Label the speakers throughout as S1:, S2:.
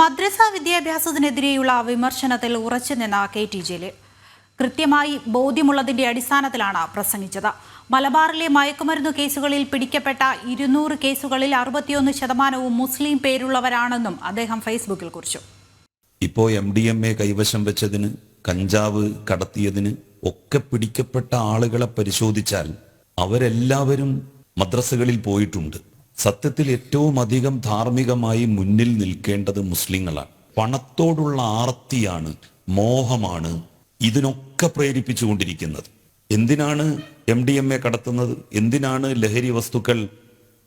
S1: മദ്രസ വിദ്യാഭ്യാസത്തിനെതിരെയുള്ള വിമർശനത്തിൽ ഉറച്ചുനിന്ന K T. Jaleel കൃത്യമായി ബോധ്യമുള്ളതിന്റെ അടിസ്ഥാനത്തിലാണ് പ്രസംഗിച്ചത്. മലബാറിലെ മയക്കുമരുന്നു കേസുകളിൽ പിടിക്കപ്പെട്ട 200 കേസുകളിൽ 61% മുസ്ലിം പേരുള്ളവരാണെന്നും അദ്ദേഹം ഫേസ്ബുക്കിൽ കുറിച്ചു.
S2: ഇപ്പോൾ MDMA കൈവശം വെച്ചതിന്, കഞ്ചാവ് കടത്തിയതിന് ഒക്കെ പിടിക്കപ്പെട്ട ആളുകളെ പരിശോധിച്ചാൽ അവരെല്ലാവരും മദ്രസകളിൽ പോയിട്ടുണ്ട്. സത്യത്തിൽ ഏറ്റവും അധികം ധാർമ്മികമായി മുന്നിൽ നിൽക്കേണ്ടത് മുസ്ലിങ്ങളാണ്. പണത്തോടുള്ള ആർത്തിയാണ്, മോഹമാണ് ഇതിനൊക്കെ പ്രേരിപ്പിച്ചുകൊണ്ടിരിക്കുന്നത്. എന്തിനാണ് MDMA കടത്തുന്നത്? എന്തിനാണ് ലഹരി വസ്തുക്കൾ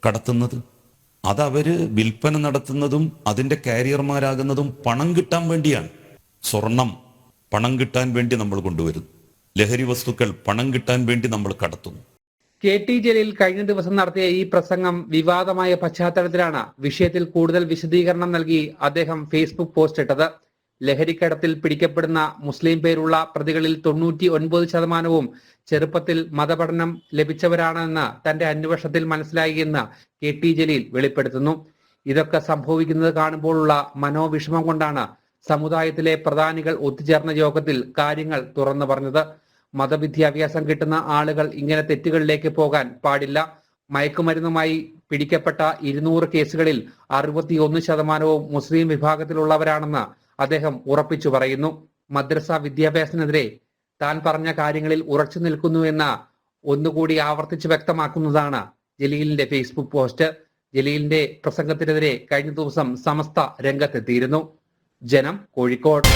S2: കടത്തുന്നത്? അതവര് വിൽപ്പന നടത്തുന്നതും അതിന്റെ കാരിയർമാരാകുന്നതും പണം കിട്ടാൻ വേണ്ടിയാണ്. സ്വർണം പണം കിട്ടാൻ വേണ്ടി നമ്മൾ കൊണ്ടുവരുന്നു, ലഹരി വസ്തുക്കൾ പണം കിട്ടാൻ വേണ്ടി നമ്മൾ കടത്തുന്നു.
S3: കെ.ടി. ജലീൽ കഴിഞ്ഞ ദിവസം നടത്തിയ ഈ പ്രസംഗം വിവാദമായ പശ്ചാത്തലത്തിലാണ് വിഷയത്തിൽ കൂടുതൽ വിശദീകരണം നൽകി അദ്ദേഹം ഫേസ്ബുക്ക് പോസ്റ്റ് ഇട്ടത്. ലഹരിക്കടത്തിൽ പിടിക്കപ്പെടുന്ന മുസ്ലിം പേരുള്ള പ്രതികളിൽ 99% ചെറുപ്പത്തിൽ മതപഠനം ലഭിച്ചവരാണെന്ന് തന്റെ അന്വേഷണത്തിൽ മനസ്സിലായി കെ.ടി. ജലീൽ വെളിപ്പെടുത്തുന്നു. ഇതൊക്കെ സംഭവിക്കുന്നത് കാണുമ്പോഴുള്ള മനോവിഷമം കൊണ്ടാണ് സമുദായത്തിലെ പ്രധാനികൾ ഒത്തുചേർന്ന യോഗത്തിൽ കാര്യങ്ങൾ തുറന്നു പറഞ്ഞത്. മതവിദ്യാഭ്യാസം കിട്ടുന്ന ആളുകൾ ഇങ്ങനെ തെറ്റുകളിലേക്ക് പോകാൻ പാടില്ല. മയക്കുമരുന്നുമായി പിടിക്കപ്പെട്ട 200 കേസുകളിൽ 61% മുസ്ലിം വിഭാഗത്തിലുള്ളവരാണെന്ന് അദ്ദേഹം ഉറപ്പിച്ചു പറയുന്നു. മദ്രസ വിദ്യാഭ്യാസത്തിനെതിരെ താൻ പറഞ്ഞ കാര്യങ്ങളിൽ ഉറച്ചു നിൽക്കുന്നുവെന്ന് ഒന്നുകൂടി ആവർത്തിച്ച് വ്യക്തമാക്കുന്നതാണ് ജലീലിന്റെ ഫേസ്ബുക്ക് പോസ്റ്റ്. ജലീലിന്റെ പ്രസംഗത്തിനെതിരെ കഴിഞ്ഞ ദിവസം സമസ്ത രംഗത്തെത്തിയിരുന്നു. ജനം, കോഴിക്കോട്.